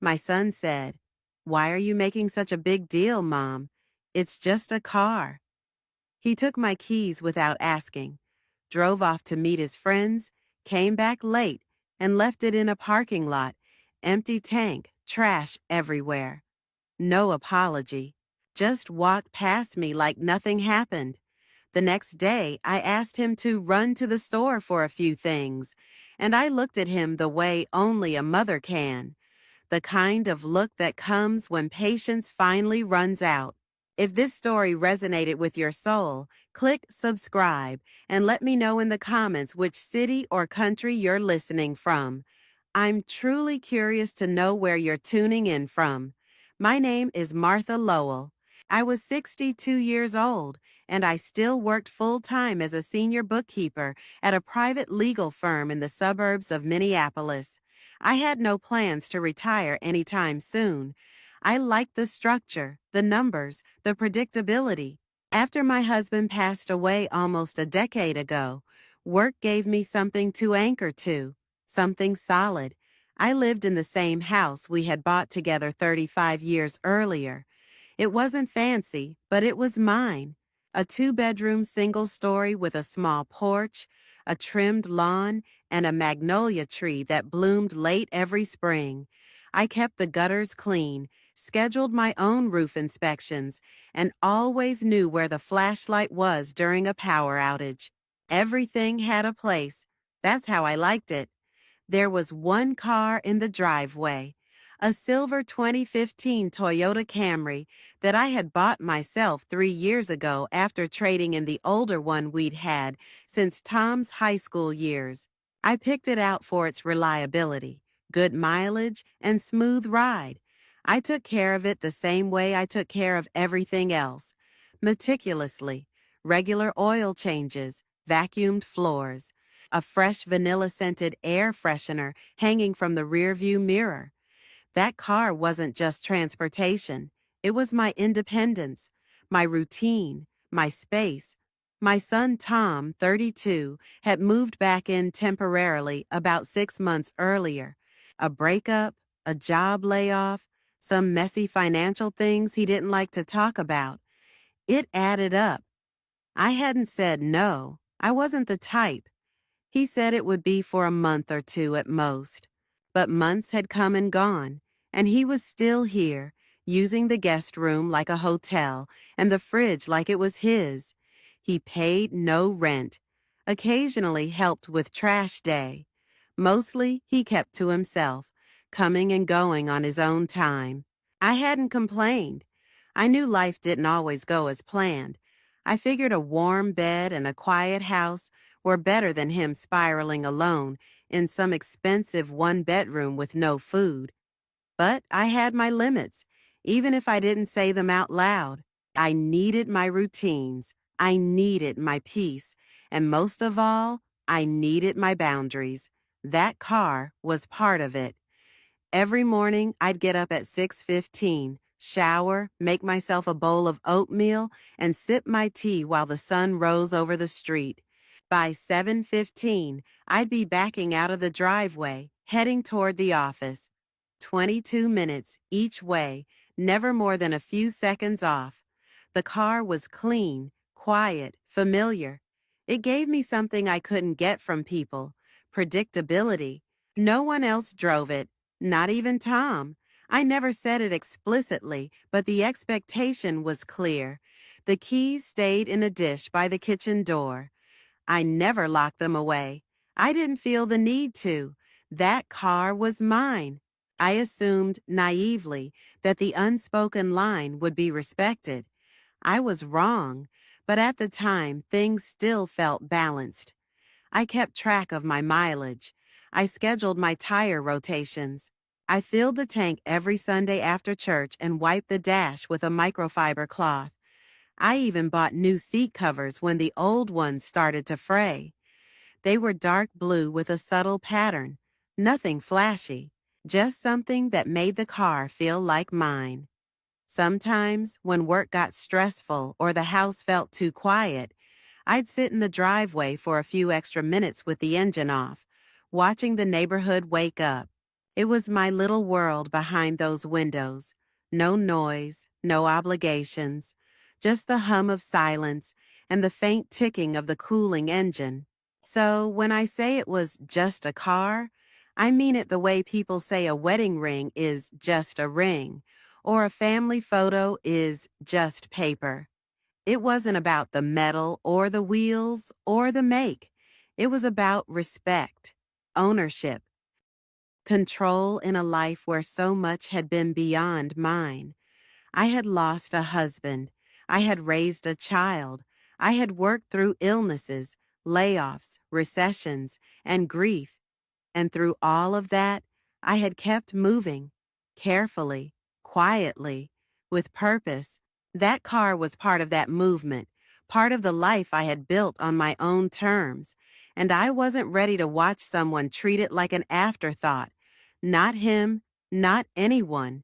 My son said, "Why are you making such a big deal, Mom? It's just a car." He took my keys without asking, drove off to meet his friends, came back late, and left it in a parking lot, empty tank, trash everywhere. No apology. Just walked past me like nothing happened. The next day, I asked him to run to the store for a few things, and I looked at him the way only a mother can, the kind of look that comes when patience finally runs out. If this story resonated with your soul, click subscribe and let me know in the comments which city or country you're listening from. I'm truly curious to know where you're tuning in from. My name is Martha Lowell. I was 62 years old, and I still worked full-time as a senior bookkeeper at a private legal firm in the suburbs of Minneapolis. I had no plans to retire anytime soon. I liked the structure, the numbers, the predictability. After my husband passed away almost a decade ago, work gave me something to anchor to, something solid. I lived in the same house we had bought together 35 years earlier. It wasn't fancy, but it was mine. A two-bedroom single-story with a small porch, a trimmed lawn, and a magnolia tree that bloomed late every spring. I kept the gutters clean, scheduled my own roof inspections, and always knew where the flashlight was during a power outage. Everything had a place. That's how I liked it. There was one car in the driveway, a silver 2015 Toyota Camry that I had bought myself 3 years ago after trading in the older one we'd had since Tom's high school years. I picked it out for its reliability, good mileage, and smooth ride. I took care of it the same way I took care of everything else, meticulously, regular oil changes, vacuumed floors, a fresh vanilla-scented air freshener hanging from the rearview mirror. That car wasn't just transportation. It was my independence, my routine, my space. My son Tom, 32, had moved back in temporarily about 6 months earlier. A breakup, a job layoff, some messy financial things he didn't like to talk about. It added up. I hadn't said no. I wasn't the type. He said it would be for a month or two at most. But months had come and gone, and he was still here, using the guest room like a hotel and the fridge like it was his. He paid no rent, occasionally helped with trash day. Mostly he kept to himself, coming and going on his own time. I hadn't complained. I knew life didn't always go as planned. I figured a warm bed and a quiet house were better than him spiraling alone in some expensive one-bedroom with no food. But I had my limits, even if I didn't say them out loud. I needed my routines. I needed my peace. And most of all, I needed my boundaries. That car was part of it. Every morning, I'd get up at 6:15, shower, make myself a bowl of oatmeal, and sip my tea while the sun rose over the street. By 7:15, I'd be backing out of the driveway, heading toward the office. 22 minutes each way, never more than a few seconds off. The car was clean, quiet, familiar. It gave me something I couldn't get from people: predictability. No one else drove it. Not even Tom. I never said it explicitly, but the expectation was clear. The keys stayed in a dish by the kitchen door. I never locked them away. I didn't feel the need to. That car was mine. I assumed, naively, that the unspoken line would be respected. I was wrong, but at the time, things still felt balanced. I kept track of my mileage. I scheduled my tire rotations. I filled the tank every Sunday after church and wiped the dash with a microfiber cloth. I even bought new seat covers when the old ones started to fray. They were dark blue with a subtle pattern. Nothing flashy, just something that made the car feel like mine. Sometimes, when work got stressful or the house felt too quiet, I'd sit in the driveway for a few extra minutes with the engine off, watching the neighborhood wake up. It was my little world behind those windows. No noise, no obligations, just the hum of silence and the faint ticking of the cooling engine. So when I say it was just a car, I mean it the way people say a wedding ring is just a ring, or a family photo is just paper. It wasn't about the metal or the wheels or the make. It was about respect, ownership, control in a life where so much had been beyond mine. I had lost a husband. I had raised a child. I had worked through illnesses, layoffs, recessions, and grief. And through all of that, I had kept moving, carefully, quietly, with purpose. That car was part of that movement, part of the life I had built on my own terms, and I wasn't ready to watch someone treat it like an afterthought. Not him, not anyone.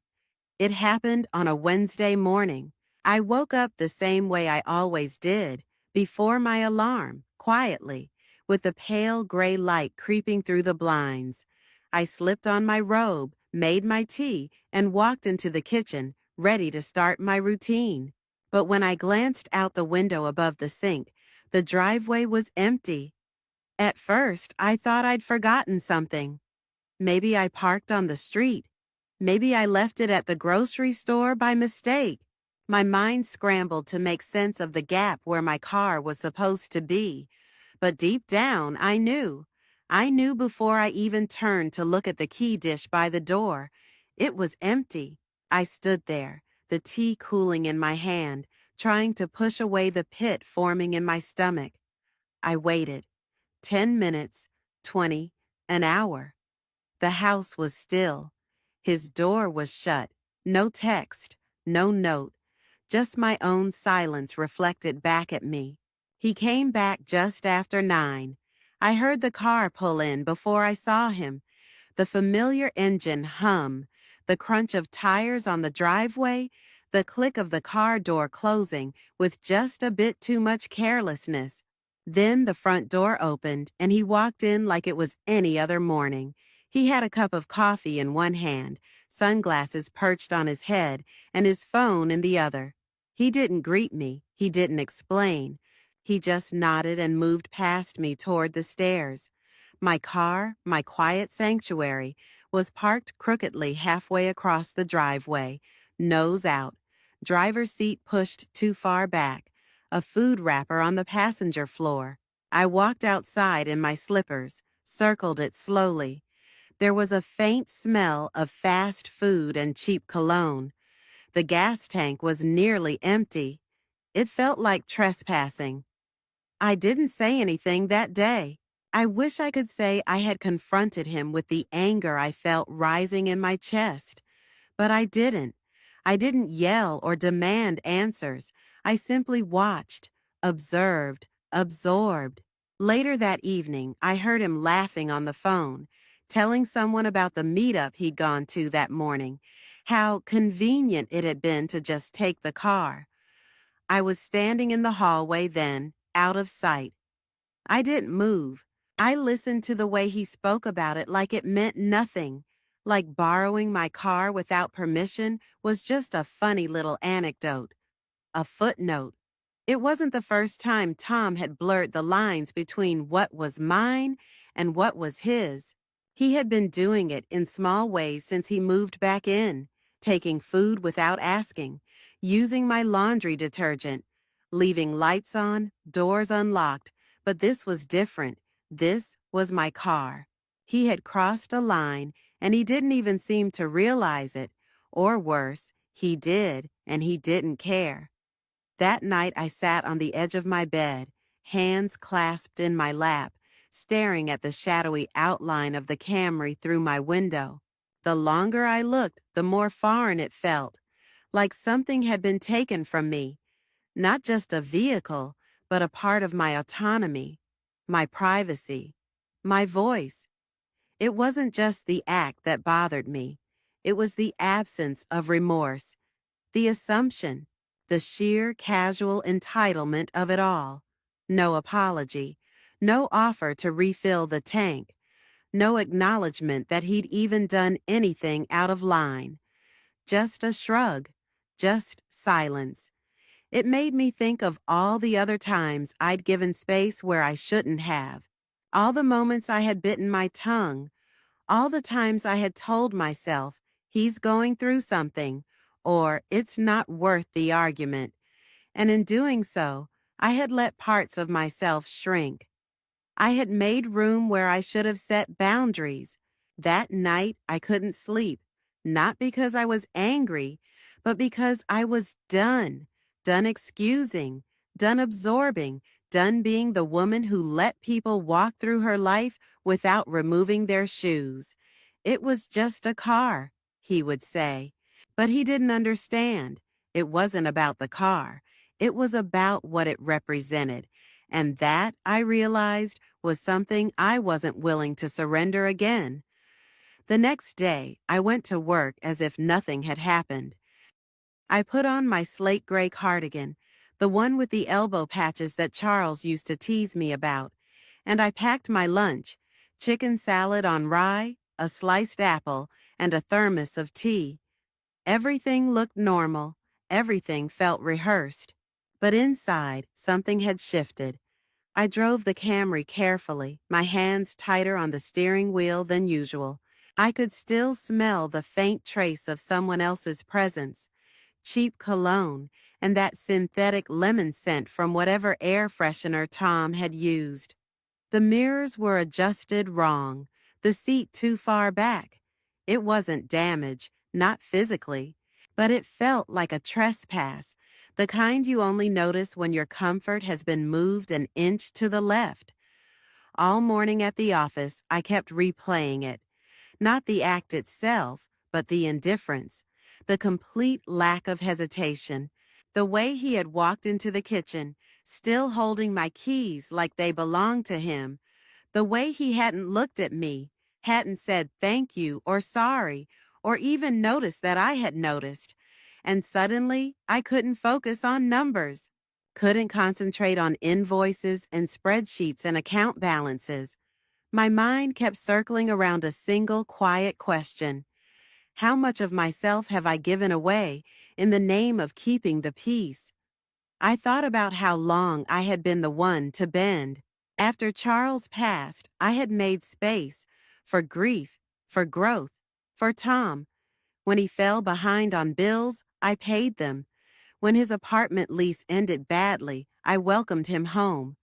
It happened on a Wednesday morning. I woke up the same way I always did, before my alarm, quietly, with the pale gray light creeping through the blinds. I slipped on my robe, made my tea, and walked into the kitchen, ready to start my routine. But when I glanced out the window above the sink, the driveway was empty. At first, I thought I'd forgotten something. Maybe I parked on the street. Maybe I left it at the grocery store by mistake. My mind scrambled to make sense of the gap where my car was supposed to be. But deep down, I knew. I knew before I even turned to look at the key dish by the door. It was empty. I stood there, the tea cooling in my hand, trying to push away the pit forming in my stomach. I waited. 10 minutes, 20, an hour. The house was still. His door was shut. No text, no note, just my own silence reflected back at me. He came back just after 9. I heard the car pull in before I saw him. The familiar engine hum, the crunch of tires on the driveway, the click of the car door closing with just a bit too much carelessness. Then the front door opened and he walked in like it was any other morning. He had a cup of coffee in one hand, sunglasses perched on his head, and his phone in the other. He didn't greet me. He didn't explain. He just nodded and moved past me toward the stairs. My car, my quiet sanctuary, was parked crookedly halfway across the driveway, nose out, driver's seat pushed too far back, a food wrapper on the passenger floor. I walked outside in my slippers, circled it slowly. There was a faint smell of fast food and cheap cologne. The gas tank was nearly empty. It felt like trespassing. I didn't say anything that day. I wish I could say I had confronted him with the anger I felt rising in my chest. But I didn't. I didn't yell or demand answers. I simply watched, observed, absorbed. Later that evening, I heard him laughing on the phone, telling someone about the meetup he'd gone to that morning, how convenient it had been to just take the car. I was standing in the hallway then, out of sight. I didn't move. I listened to the way he spoke about it like it meant nothing, like borrowing my car without permission was just a funny little anecdote, a footnote. It wasn't the first time Tom had blurred the lines between what was mine and what was his. He had been doing it in small ways since he moved back in, taking food without asking, using my laundry detergent, leaving lights on, doors unlocked, but this was different. This was my car. He had crossed a line, and he didn't even seem to realize it. Or worse, he did, and he didn't care. That night I sat on the edge of my bed, hands clasped in my lap, staring at the shadowy outline of the Camry through my window. The longer I looked, the more foreign it felt, like something had been taken from me. Not just a vehicle, but a part of my autonomy, my privacy, my voice. It wasn't just the act that bothered me. It was the absence of remorse, the assumption, the sheer casual entitlement of it all. No apology, no offer to refill the tank, No acknowledgement that he'd even done anything out of line. Just a shrug. Just silence. It made me think of all the other times I'd given space where I shouldn't have. All the moments I had bitten my tongue. All the times I had told myself, he's going through something, or it's not worth the argument. And in doing so, I had let parts of myself shrink. I had made room where I should have set boundaries. That night, I couldn't sleep, not because I was angry, but because I was done. Done excusing, done absorbing, done being the woman who let people walk through her life without removing their shoes. It was just a car, he would say. But he didn't understand. It wasn't about the car. It was about what it represented. And that, I realized, was something I wasn't willing to surrender again. The next day, I went to work as if nothing had happened. I put on my slate gray cardigan, the one with the elbow patches that Charles used to tease me about, and I packed my lunch, chicken salad on rye, a sliced apple, and a thermos of tea. Everything looked normal. Everything felt rehearsed. But inside, something had shifted. I drove the Camry carefully, my hands tighter on the steering wheel than usual. I could still smell the faint trace of someone else's presence, cheap cologne, and that synthetic lemon scent from whatever air freshener Tom had used. The mirrors were adjusted wrong, the seat too far back. It wasn't damage, not physically, but it felt like a trespass, the kind you only notice when your comfort has been moved an inch to the left. All morning at the office, I kept replaying it. Not the act itself, but the indifference, the complete lack of hesitation, the way he had walked into the kitchen, still holding my keys like they belonged to him, the way he hadn't looked at me, hadn't said thank you or sorry, or even noticed that I had noticed. And suddenly, I couldn't focus on numbers, couldn't concentrate on invoices and spreadsheets and account balances. My mind kept circling around a single quiet question. How much of myself have I given away in the name of keeping the peace? I thought about how long I had been the one to bend. After Charles passed, I had made space for grief, for growth, for Tom. When he fell behind on bills, I paid them. When his apartment lease ended badly, I welcomed him home.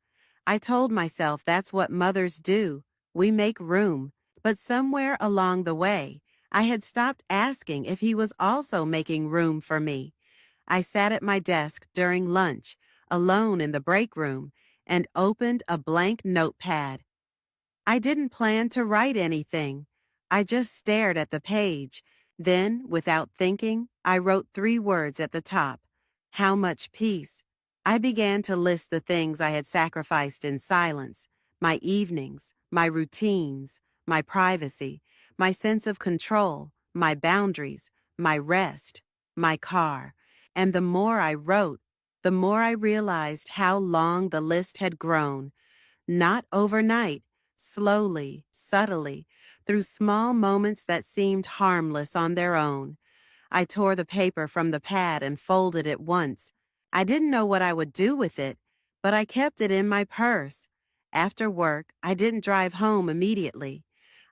I told myself that's what mothers do. We make room. But somewhere along the way, I had stopped asking if he was also making room for me. I sat at my desk during lunch, alone in the break room, and opened a blank notepad. I didn't plan to write anything. I just stared at the page. Then, without thinking, I wrote 3 words at the top. How much peace. I began to list the things I had sacrificed in silence. My evenings, my routines, my privacy, my sense of control, my boundaries, my rest, my car. And the more I wrote, the more I realized how long the list had grown. Not overnight, slowly, subtly, through small moments that seemed harmless on their own. I tore the paper from the pad and folded it once. I didn't know what I would do with it, but I kept it in my purse. After work, I didn't drive home immediately.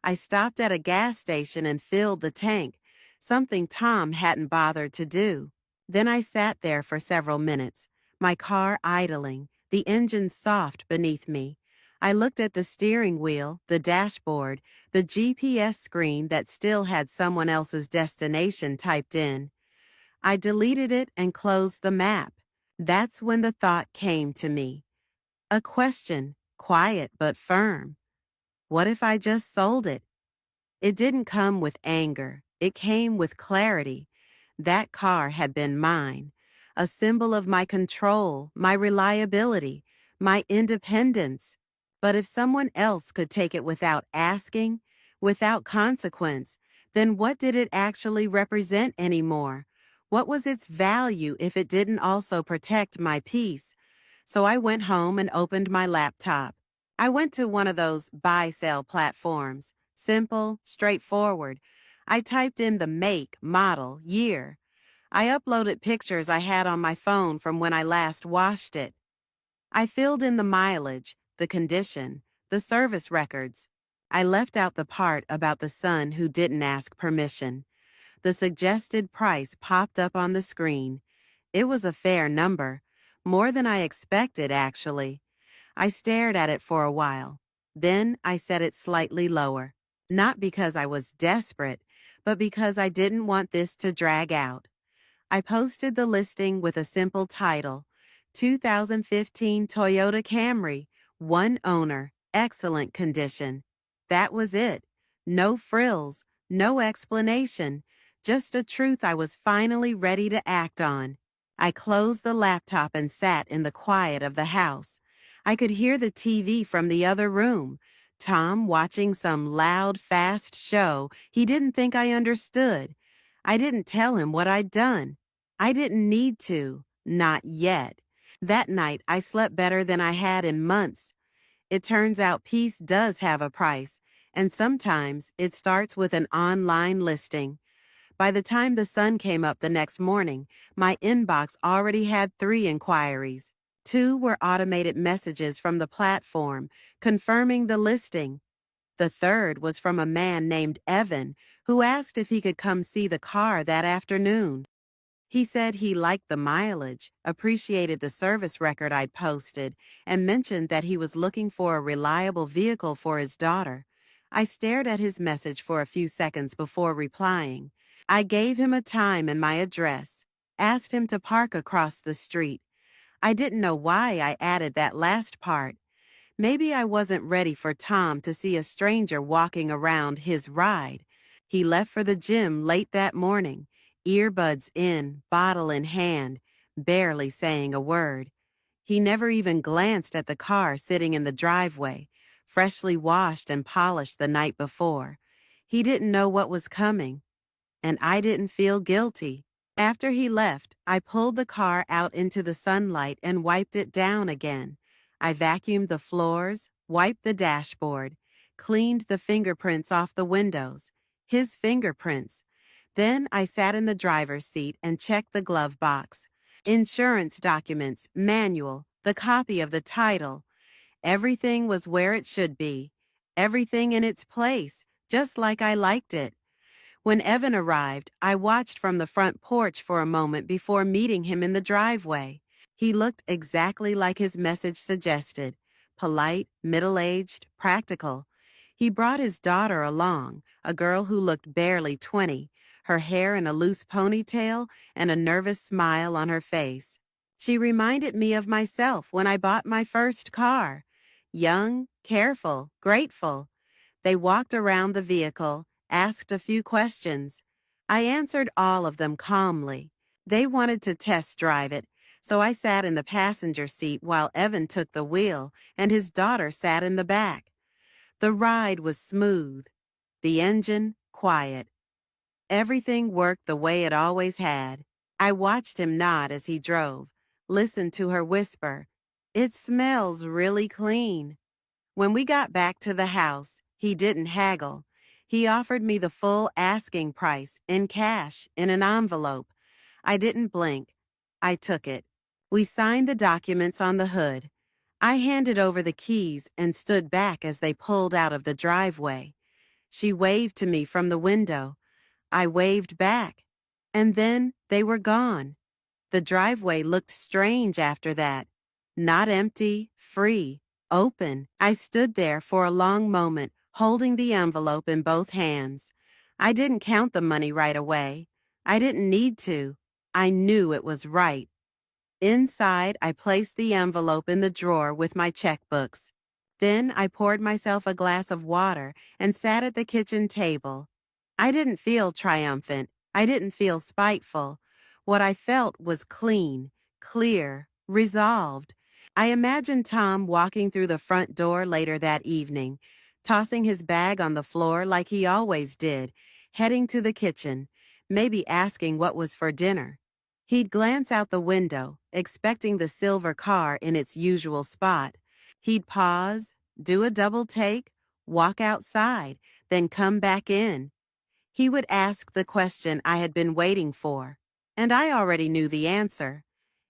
I stopped at a gas station and filled the tank, something Tom hadn't bothered to do. Then I sat there for several minutes, my car idling, the engine soft beneath me. I looked at the steering wheel, the dashboard, the GPS screen that still had someone else's destination typed in. I deleted it and closed the map. That's when the thought came to me. A question, quiet but firm. What if I just sold it? It didn't come with anger. It came with clarity. That car had been mine, a symbol of my control, my reliability, my independence. But if someone else could take it without asking, without consequence, then what did it actually represent anymore? What was its value if it didn't also protect my peace? So I went home and opened my laptop. I went to one of those buy-sell platforms. simple, straightforward. I typed in the make, model, year. I uploaded pictures I had on my phone from when I last washed it. I filled in the mileage, the condition, the service records. I left out the part about the son who didn't ask permission. The suggested price popped up on the screen. It was a fair number, more than I expected, actually. I stared at it for a while. Then I set it slightly lower. Not because I was desperate, but because I didn't want this to drag out. I posted the listing with a simple title, 2015 Toyota Camry, one owner, excellent condition. That was it. No frills, no explanation, just a truth I was finally ready to act on. I closed the laptop and sat in the quiet of the house. I could hear the TV from the other room, Tom watching some loud, fast show he didn't think I understood. I didn't tell him what I'd done. I didn't need to, not yet. That night, I slept better than I had in months. It turns out peace does have a price, and sometimes it starts with an online listing. By the time the sun came up the next morning, my inbox already had 3 inquiries. 2 were automated messages from the platform confirming the listing. The third was from a man named Evan who asked if he could come see the car that afternoon. He said he liked the mileage, appreciated the service record I'd posted, and mentioned that he was looking for a reliable vehicle for his daughter. I stared at his message for a few seconds before replying. I gave him a time and my address, asked him to park across the street. I didn't know why I added that last part. Maybe I wasn't ready for Tom to see a stranger walking around his ride. He left for the gym late that morning, earbuds in, bottle in hand, barely saying a word. He never even glanced at the car sitting in the driveway, freshly washed and polished the night before. He didn't know what was coming, and I didn't feel guilty. After he left, I pulled the car out into the sunlight and wiped it down again. I vacuumed the floors, wiped the dashboard, cleaned the fingerprints off the windows, his fingerprints. Then I sat in the driver's seat and checked the glove box. Insurance documents, manual, the copy of the title. Everything was where it should be. Everything in its place, just like I liked it. When Evan arrived, I watched from the front porch for a moment before meeting him in the driveway. He looked exactly like his message suggested, polite, middle-aged, practical. He brought his daughter along, a girl who looked barely 20, her hair in a loose ponytail and a nervous smile on her face. She reminded me of myself when I bought my first car. Young, careful, grateful. They walked around the vehicle, asked a few questions. I answered all of them calmly. They wanted to test drive it, so I sat in the passenger seat while Evan took the wheel and his daughter sat in the back. The ride was smooth. The engine, quiet. Everything worked the way it always had. I watched him nod as he drove, listened to her whisper, "It smells really clean." When we got back to the house, he didn't haggle. He offered me the full asking price in cash in an envelope. I didn't blink. I took it. We signed the documents on the hood. I handed over the keys and stood back as they pulled out of the driveway. She waved to me from the window. I waved back. And then they were gone. The driveway looked strange after that. Not empty, free, open. I stood there for a long moment, holding the envelope in both hands. I didn't count the money right away. I didn't need to. I knew it was right. Inside, I placed the envelope in the drawer with my checkbooks. Then I poured myself a glass of water and sat at the kitchen table. I didn't feel triumphant. I didn't feel spiteful. What I felt was clean, clear, resolved. I imagined Tom walking through the front door later that evening, tossing his bag on the floor like he always did, heading to the kitchen, maybe asking what was for dinner. He'd glance out the window, expecting the silver car in its usual spot. He'd pause, do a double take, walk outside, then come back in. He would ask the question I had been waiting for, and I already knew the answer.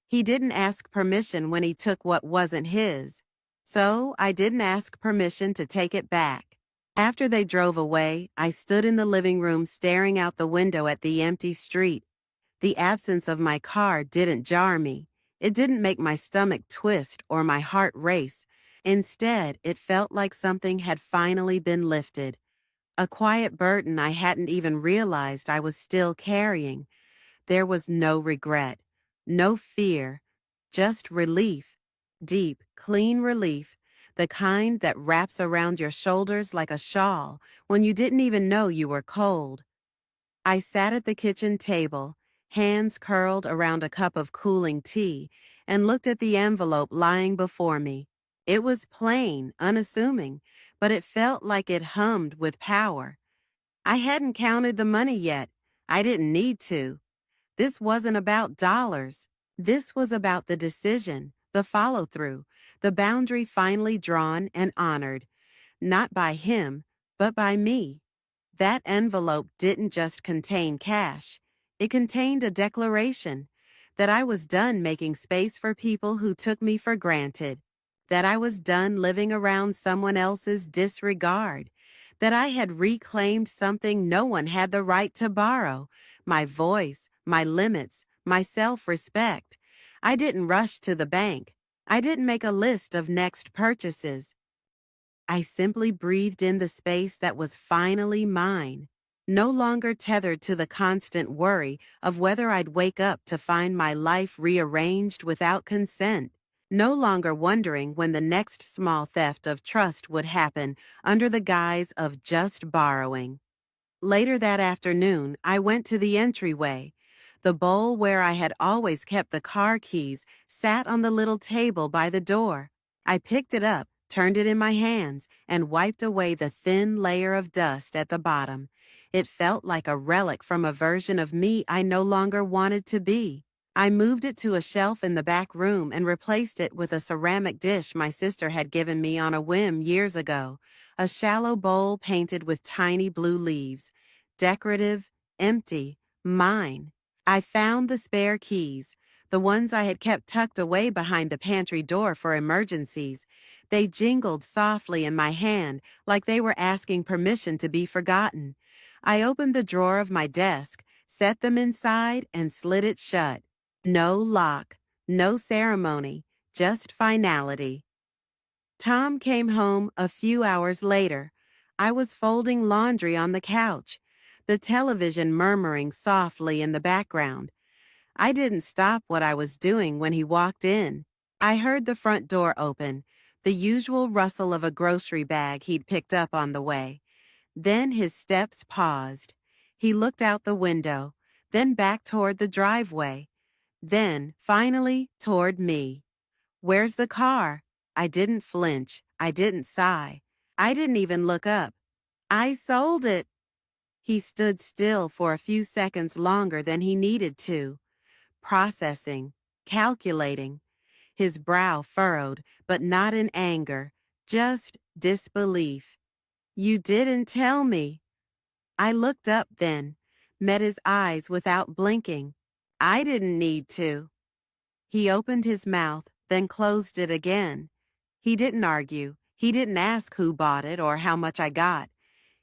He didn't ask permission when he took what wasn't his, so I didn't ask permission to take it back. After they drove away, I stood in the living room staring out the window at the empty street. The absence of my car didn't jar me. It didn't make my stomach twist or my heart race. Instead, it felt like something had finally been lifted. A quiet burden I hadn't even realized I was still carrying. There was no regret, no fear, just relief. Deep, clean relief, the kind that wraps around your shoulders like a shawl when you didn't even know you were cold. I sat at the kitchen table, hands curled around a cup of cooling tea, and looked at the envelope lying before me. It was plain, unassuming, but it felt like it hummed with power. I hadn't counted the money yet. I didn't need to. This wasn't about dollars. This was about the decision, the follow-through, the boundary finally drawn and honored, not by him, but by me. That envelope didn't just contain cash. It contained a declaration that I was done making space for people who took me for granted, that I was done living around someone else's disregard, that I had reclaimed something no one had the right to borrow, my voice, my limits, my self-respect. I didn't rush to the bank. I didn't make a list of next purchases. I simply breathed in the space that was finally mine, no longer tethered to the constant worry of whether I'd wake up to find my life rearranged without consent, no longer wondering when the next small theft of trust would happen under the guise of just borrowing. Later that afternoon, I went to the entryway. The bowl where I had always kept the car keys sat on the little table by the door. I picked it up, turned it in my hands, and wiped away the thin layer of dust at the bottom. It felt like a relic from a version of me I no longer wanted to be. I moved it to a shelf in the back room and replaced it with a ceramic dish my sister had given me on a whim years ago, a shallow bowl painted with tiny blue leaves. Decorative, empty, mine. I found the spare keys, the ones I had kept tucked away behind the pantry door for emergencies. They jingled softly in my hand like they were asking permission to be forgotten. I opened the drawer of my desk, set them inside, and slid it shut. No lock, no ceremony, just finality. Tom came home a few hours later. I was folding laundry on the couch, the television murmuring softly in the background. I didn't stop what I was doing when he walked in. I heard the front door open, the usual rustle of a grocery bag he'd picked up on the way. Then his steps paused. He looked out the window, then back toward the driveway, then, finally, toward me. "Where's the car?" I didn't flinch. I didn't sigh. I didn't even look up. "I sold it." He stood still for a few seconds longer than he needed to, processing, calculating. His brow furrowed, but not in anger, just disbelief. "You didn't tell me." I looked up then, met his eyes without blinking. "I didn't need to." He opened his mouth, then closed it again. He didn't argue. He didn't ask who bought it or how much I got.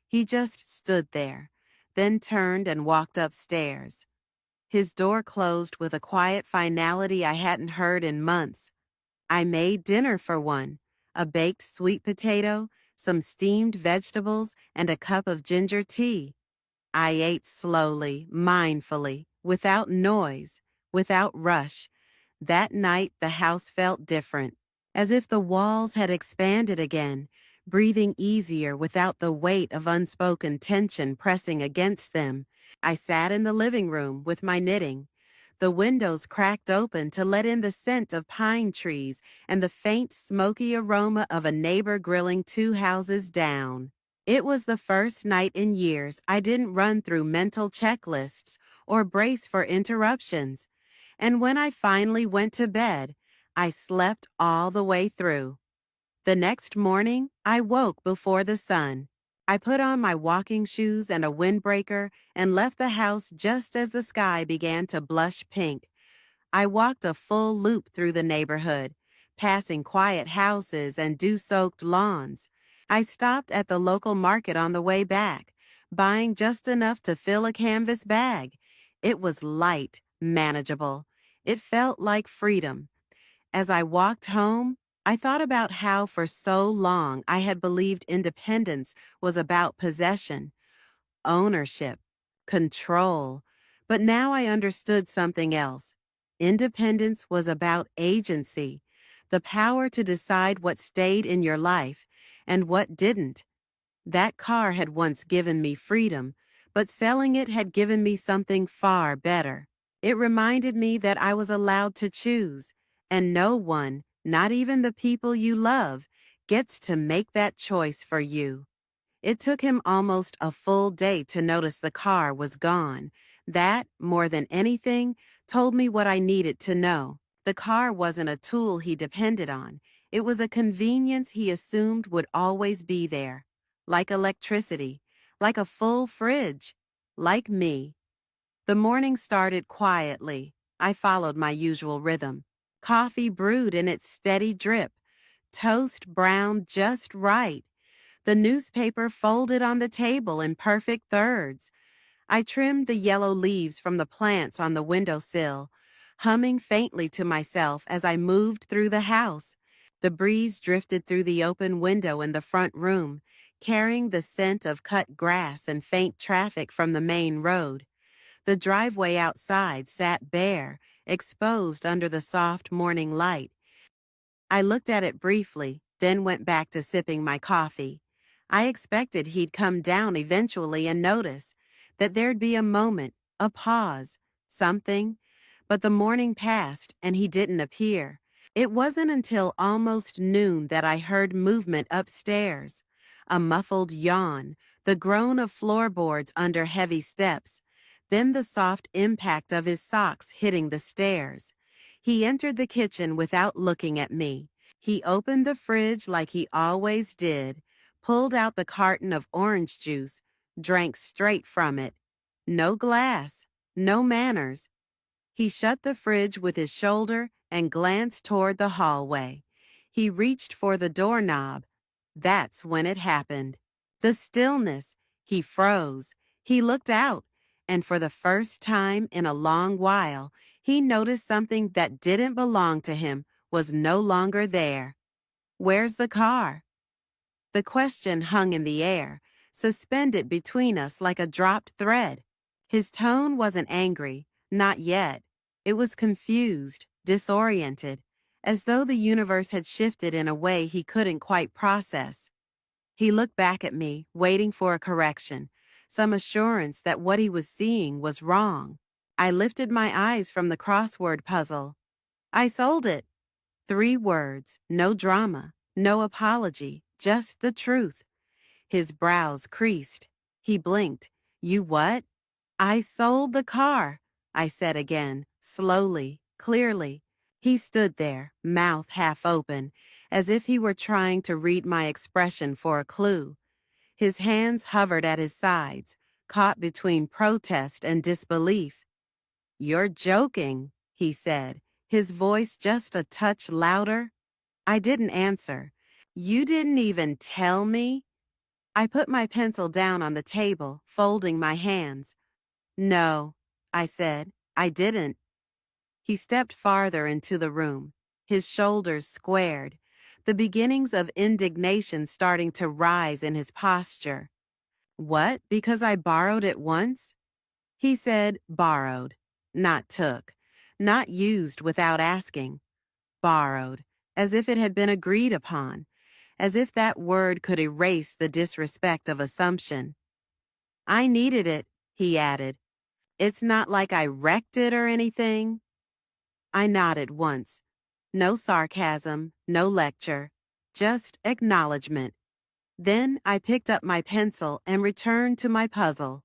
He just stood there, then turned and walked upstairs. His door closed with a quiet finality I hadn't heard in months. I made dinner for one, a baked sweet potato, some steamed vegetables, and a cup of ginger tea. I ate slowly, mindfully, without noise, without rush. That night the house felt different, as if the walls had expanded again, breathing easier without the weight of unspoken tension pressing against them. I sat in the living room with my knitting. The windows cracked open to let in the scent of pine trees and the faint smoky aroma of a neighbor grilling 2 houses down. It was the first night in years I didn't run through mental checklists or brace for interruptions. And when I finally went to bed, I slept all the way through. The next morning, I woke before the sun. I put on my walking shoes and a windbreaker and left the house just as the sky began to blush pink. I walked a full loop through the neighborhood, passing quiet houses and dew-soaked lawns. I stopped at the local market on the way back, buying just enough to fill a canvas bag. It was light, manageable. It felt like freedom. As I walked home, I thought about how for so long I had believed independence was about possession, ownership, control. But now I understood something else. Independence was about agency, the power to decide what stayed in your life and what didn't. That car had once given me freedom, but selling it had given me something far better. It reminded me that I was allowed to choose, and no one, not even the people you love, gets to make that choice for you. It took him almost a full day to notice the car was gone. That, more than anything, told me what I needed to know. The car wasn't a tool he depended on. It was a convenience he assumed would always be there. Like electricity, like a full fridge, like me. The morning started quietly. I followed my usual rhythm. Coffee brewed in its steady drip. Toast browned just right. The newspaper folded on the table in perfect thirds. I trimmed the yellow leaves from the plants on the windowsill, humming faintly to myself as I moved through the house. The breeze drifted through the open window in the front room, carrying the scent of cut grass and faint traffic from the main road. The driveway outside sat bare, exposed under the soft morning light. I looked at it briefly, then went back to sipping my coffee. I expected he'd come down eventually and notice, that there'd be a moment, a pause, something. But the morning passed and he didn't appear. It wasn't until almost noon that I heard movement upstairs. A muffled yawn, the groan of floorboards under heavy steps, then the soft impact of his socks hitting the stairs. He entered the kitchen without looking at me. He opened the fridge like he always did, pulled out the carton of orange juice, drank straight from it. No glass, no manners. He shut the fridge with his shoulder and glanced toward the hallway. He reached for the doorknob. That's when it happened. The stillness. He froze. He looked out, and for the first time in a long while, he noticed something that didn't belong to him was no longer there. Where's the car? The question hung in the air, suspended between us like a dropped thread. His tone wasn't angry, not yet. It was confused, disoriented, as though the universe had shifted in a way he couldn't quite process. He looked back at me, waiting for a correction, some assurance that what he was seeing was wrong. I lifted my eyes from the crossword puzzle. I sold it. 3 words, no drama, no apology, just the truth. His brows creased. He blinked. You what? I sold the car, I said again, slowly, clearly. He stood there, mouth half open, as if he were trying to read my expression for a clue. His hands hovered at his sides, caught between protest and disbelief. You're joking, he said, his voice just a touch louder. I didn't answer. You didn't even tell me? I put my pencil down on the table, folding my hands. No, I said, I didn't. He stepped farther into the room, his shoulders squared, the beginnings of indignation starting to rise in his posture. What, because I borrowed it once? He said borrowed, not took, not used without asking. Borrowed, as if it had been agreed upon, as if that word could erase the disrespect of assumption. I needed it, he added. It's not like I wrecked it or anything. I nodded once. No sarcasm, no lecture, just acknowledgement. Then I picked up my pencil and returned to my puzzle.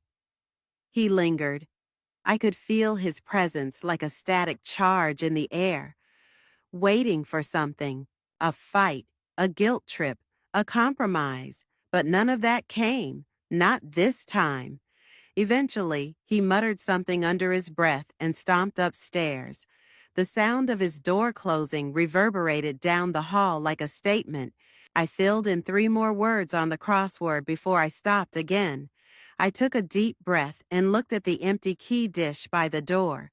He lingered. I could feel his presence like a static charge in the air, waiting for something, a fight, a guilt trip, a compromise, But none of that came. Not this time. Eventually, he muttered something under his breath and stomped upstairs. The sound of his door closing reverberated down the hall like a statement. I filled in 3 more words on the crossword before I stopped again. I took a deep breath and looked at the empty key dish by the door.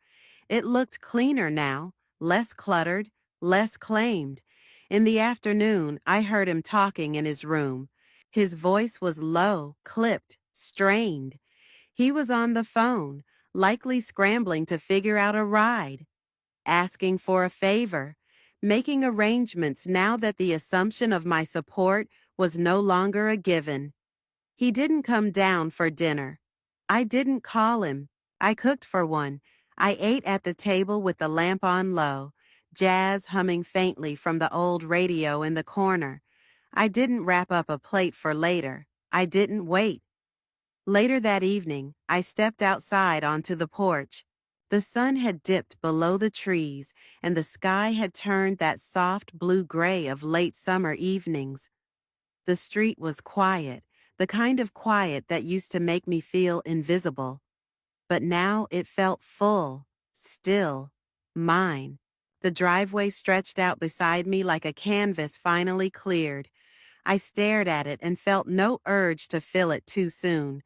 It looked cleaner now, less cluttered, less claimed. In the afternoon, I heard him talking in his room. His voice was low, clipped, strained. He was on the phone, likely scrambling to figure out a ride, asking for a favor, making arrangements now that the assumption of my support was no longer a given. He didn't come down for dinner. I didn't call him. I cooked for one. I ate at the table with the lamp on low, jazz humming faintly from the old radio in the corner. I didn't wrap up a plate for later. I didn't wait. Later that evening, I stepped outside onto the porch. The sun had dipped below the trees, and the sky had turned that soft blue-gray of late summer evenings. The street was quiet, the kind of quiet that used to make me feel invisible. But now it felt full, still, mine. The driveway stretched out beside me like a canvas finally cleared. I stared at it and felt no urge to fill it too soon.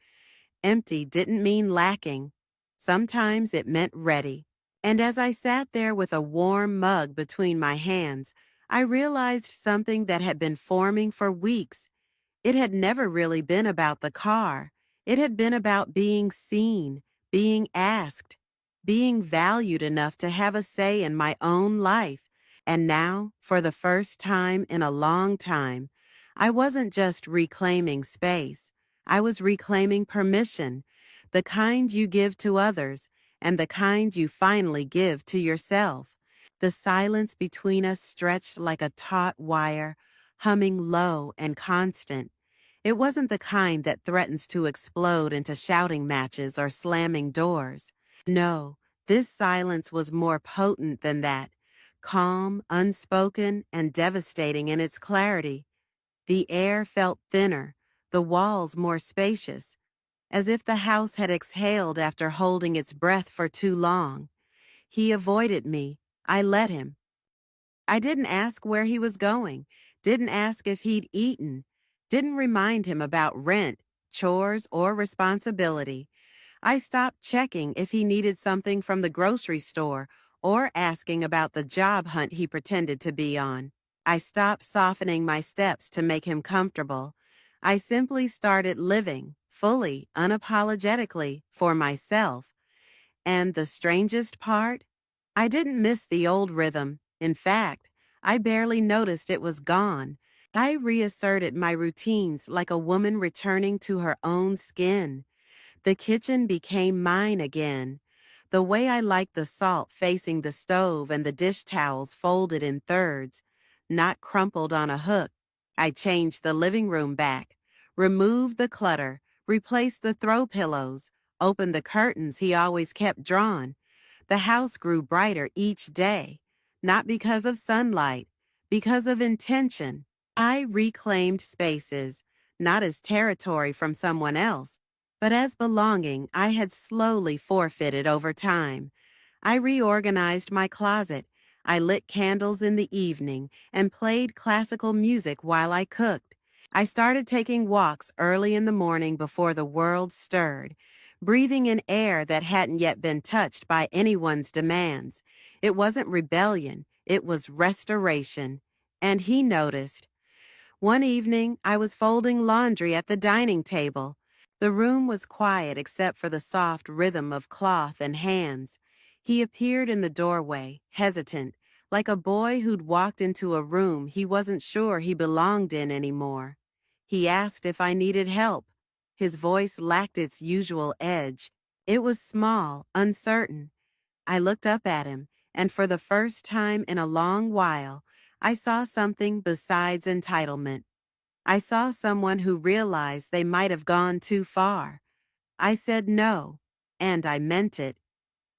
Empty didn't mean lacking. Sometimes it meant ready. And as I sat there with a warm mug between my hands, I realized something that had been forming for weeks. It had never really been about the car. It had been about being seen, being asked, being valued enough to have a say in my own life. And now, for the first time in a long time, I wasn't just reclaiming space. I was reclaiming permission, the kind you give to others and the kind you finally give to yourself. The silence between us stretched like a taut wire, humming low and constant. It wasn't the kind that threatens to explode into shouting matches or slamming doors. No, this silence was more potent than that, calm, unspoken, and devastating in its clarity. The air felt thinner, the walls more spacious, as if the house had exhaled after holding its breath for too long. He avoided me. I let him. I didn't ask where he was going, didn't ask if he'd eaten, didn't remind him about rent, chores, or responsibility. I stopped checking if he needed something from the grocery store or asking about the job hunt he pretended to be on. I stopped softening my steps to make him comfortable. I simply started living, fully, unapologetically, for myself. And the strangest part? I didn't miss the old rhythm. In fact, I barely noticed it was gone. I reasserted my routines like a woman returning to her own skin. The kitchen became mine again. The way I liked the salt facing the stove and the dish towels folded in thirds, not crumpled on a hook. I changed the living room back, removed the clutter, replaced the throw pillows, opened the curtains he always kept drawn. The house grew brighter each day, not because of sunlight, because of intention. I reclaimed spaces, not as territory from someone else, but as belonging I had slowly forfeited over time. I reorganized my closet. I lit candles in the evening and played classical music while I cooked. I started taking walks early in the morning before the world stirred, breathing in air that hadn't yet been touched by anyone's demands. It wasn't rebellion, it was restoration. And he noticed. One evening, I was folding laundry at the dining table. The room was quiet except for the soft rhythm of cloth and hands. He appeared in the doorway, hesitant, like a boy who'd walked into a room he wasn't sure he belonged in anymore. He asked if I needed help. His voice lacked its usual edge. It was small, uncertain. I looked up at him, and for the first time in a long while, I saw something besides entitlement. I saw someone who realized they might have gone too far. I said no, and I meant it.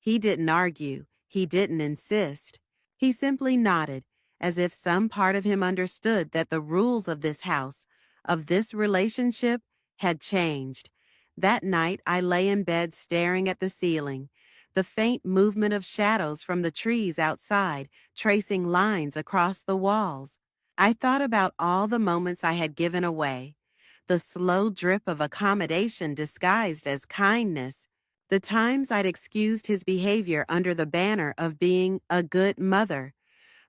He didn't argue. He didn't insist. He simply nodded, as if some part of him understood that the rules of this house, of this relationship had changed. That night, I lay in bed staring at the ceiling, the faint movement of shadows from the trees outside tracing lines across the walls. I thought about all the moments I had given away, the slow drip of accommodation disguised as kindness, the times I'd excused his behavior under the banner of being a good mother.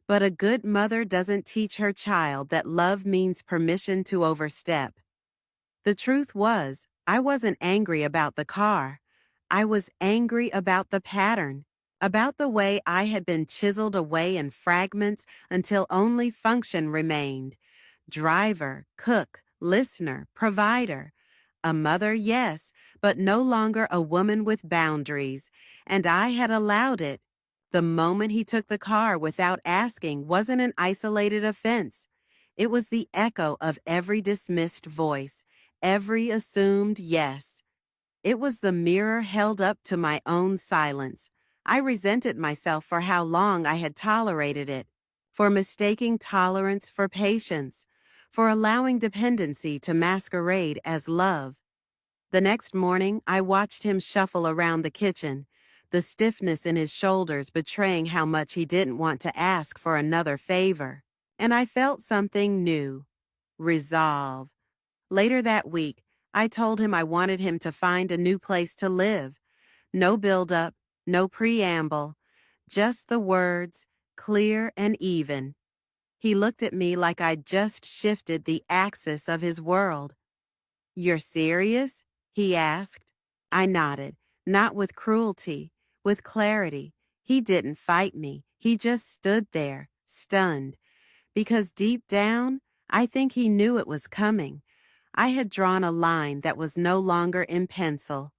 But a good mother doesn't teach her child that love means permission to overstep. The truth was, I wasn't angry about the car. I was angry about the pattern, about the way I had been chiseled away in fragments until only function remained. Driver, cook, listener, provider. A mother, yes, but no longer a woman with boundaries. And I had allowed it. The moment he took the car without asking wasn't an isolated offense. It was the echo of every dismissed voice, every assumed yes. It was the mirror held up to my own silence. I resented myself for how long I had tolerated it, for mistaking tolerance for patience, for allowing dependency to masquerade as love. The next morning, I watched him shuffle around the kitchen, the stiffness in his shoulders betraying how much he didn't want to ask for another favor. And I felt something new: resolve. Later that week, I told him I wanted him to find a new place to live. No build-up, no preamble, just the words, clear and even. He looked at me like I'd just shifted the axis of his world. "You're serious?" he asked. I nodded, not with cruelty, with clarity. He didn't fight me. He just stood there, stunned. Because deep down, I think he knew it was coming. I had drawn a line that was no longer in pencil.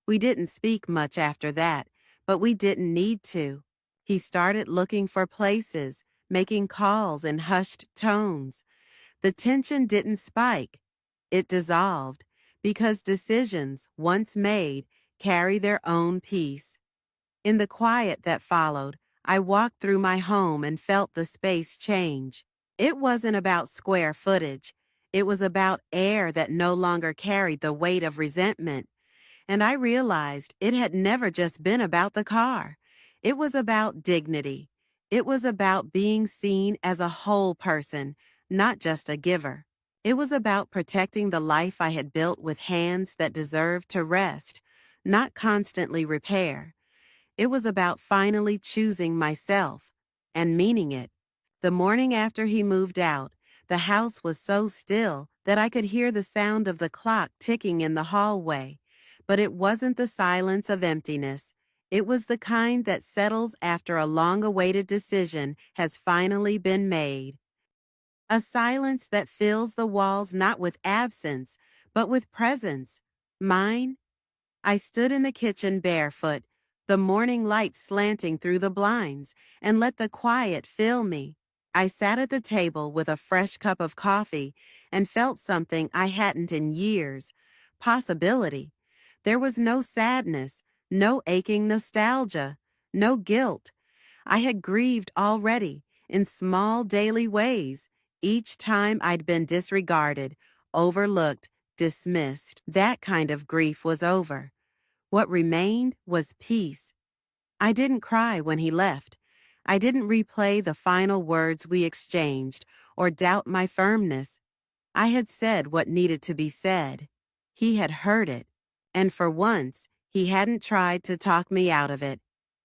We didn't speak much after that, but we didn't need to. He started looking for places, making calls in hushed tones. The tension didn't spike. It dissolved, because decisions, once made, carry their own peace. In the quiet that followed, I walked through my home and felt the space change. It wasn't about square footage. It was about air that no longer carried the weight of resentment. And I realized it had never just been about the car. It was about dignity. It was about being seen as a whole person, not just a giver. It was about protecting the life I had built with hands that deserved to rest, not constantly repair. It was about finally choosing myself and meaning it. The morning after he moved out, the house was so still that I could hear the sound of the clock ticking in the hallway. But it wasn't the silence of emptiness. It was the kind that settles after a long-awaited decision has finally been made. A silence that fills the walls not with absence, but with presence. Mine? I stood in the kitchen barefoot, the morning light slanting through the blinds, and let the quiet fill me. I sat at the table with a fresh cup of coffee and felt something I hadn't in years: possibility. There was no sadness, no aching nostalgia, no guilt. I had grieved already, in small daily ways, each time I'd been disregarded, overlooked, dismissed. That kind of grief was over. What remained was peace. I didn't cry when he left. I didn't replay the final words we exchanged or doubt my firmness. I had said what needed to be said. He had heard it. And for once, he hadn't tried to talk me out of it.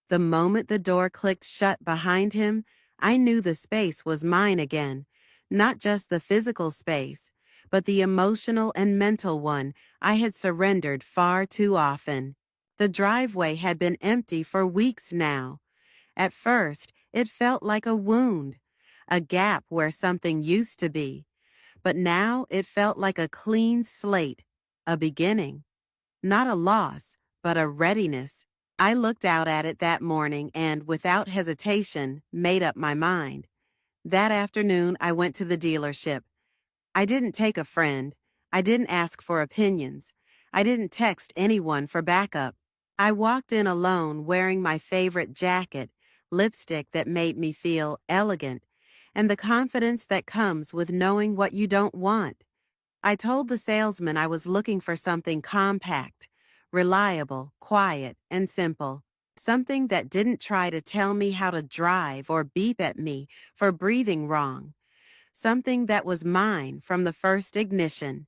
The moment the door clicked shut behind him, I knew the space was mine again. Not just the physical space, but the emotional and mental one I had surrendered far too often. The driveway had been empty for weeks now. At first, it felt like a wound, a gap where something used to be. But now it felt like a clean slate, a beginning. Not a loss, but a readiness. I looked out at it that morning and, without hesitation, made up my mind. That afternoon, I went to the dealership. I didn't take a friend. I didn't ask for opinions. I didn't text anyone for backup. I walked in alone wearing my favorite jacket, lipstick that made me feel elegant, and the confidence that comes with knowing what you don't want. I told the salesman I was looking for something compact, reliable, quiet, and simple. Something that didn't try to tell me how to drive or beep at me for breathing wrong. Something that was mine from the first ignition.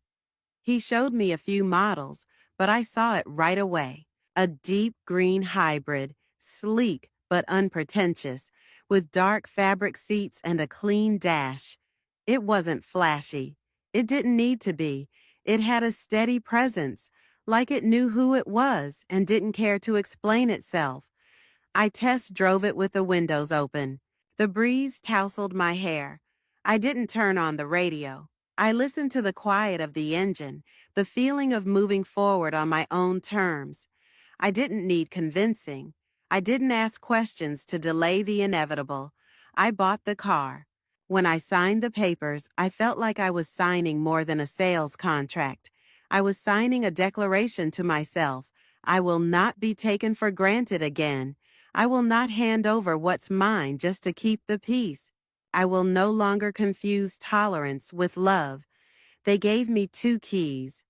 He showed me a few models, but I saw it right away. A deep green hybrid, sleek but unpretentious, with dark fabric seats and a clean dash. It wasn't flashy. It didn't need to be. It had a steady presence, like it knew who it was and didn't care to explain itself. I test drove it with the windows open. The breeze tousled my hair. I didn't turn on the radio. I listened to the quiet of the engine, the feeling of moving forward on my own terms. I didn't need convincing. I didn't ask questions to delay the inevitable. I bought the car. When I signed the papers, I felt like I was signing more than a sales contract. I was signing a declaration to myself. I will not be taken for granted again. I will not hand over what's mine just to keep the peace. I will no longer confuse tolerance with love. They gave me 2 keys.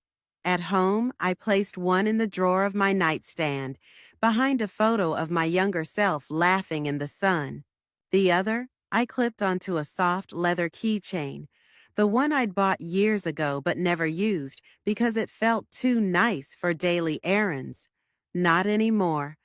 At home, I placed one in the drawer of my nightstand, behind a photo of my younger self laughing in the sun. The other, I clipped onto a soft leather keychain, the one I'd bought years ago but never used because it felt too nice for daily errands. Not anymore.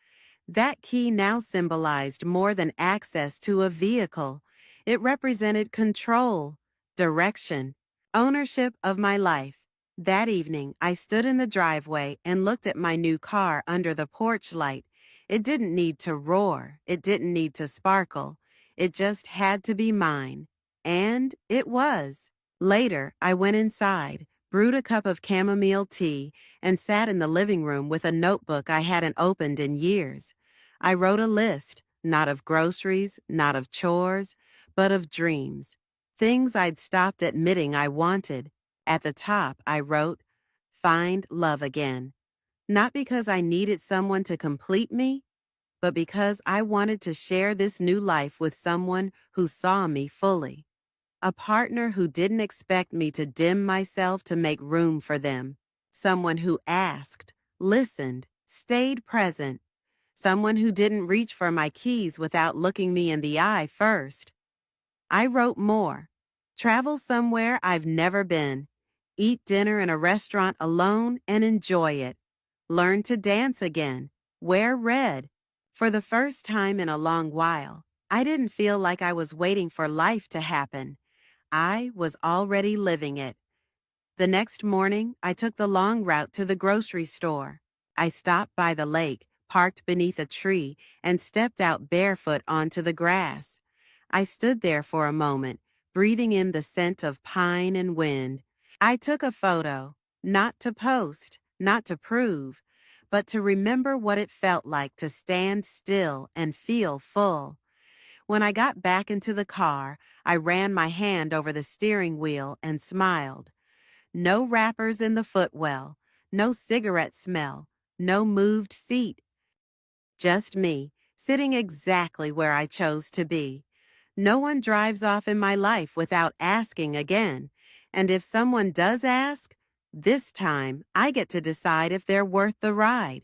That key now symbolized more than access to a vehicle. It represented control, direction, ownership of my life. That evening, I stood in the driveway and looked at my new car under the porch light. It didn't need to roar. It didn't need to sparkle. It just had to be mine. And it was. Later, I went inside, brewed a cup of chamomile tea, and sat in the living room with a notebook I hadn't opened in years. I wrote a list, not of groceries, not of chores, but of dreams. Things I'd stopped admitting I wanted. At the top, I wrote, "Find love again." Not because I needed someone to complete me, but because I wanted to share this new life with someone who saw me fully. A partner who didn't expect me to dim myself to make room for them. Someone who asked, listened, stayed present. Someone who didn't reach for my keys without looking me in the eye first. I wrote more. Travel somewhere I've never been. Eat dinner in a restaurant alone and enjoy it. Learn to dance again. Wear red. For the first time in a long while, I didn't feel like I was waiting for life to happen. I was already living it. The next morning, I took the long route to the grocery store. I stopped by the lake, parked beneath a tree, and stepped out barefoot onto the grass. I stood there for a moment, breathing in the scent of pine and wind. I took a photo, not to post, not to prove, but to remember what it felt like to stand still and feel full. When I got back into the car, I ran my hand over the steering wheel and smiled. No wrappers in the footwell, no cigarette smell, no moved seat. Just me, sitting exactly where I chose to be. No one drives off in my life without asking again. And if someone does ask, this time I get to decide if they're worth the ride.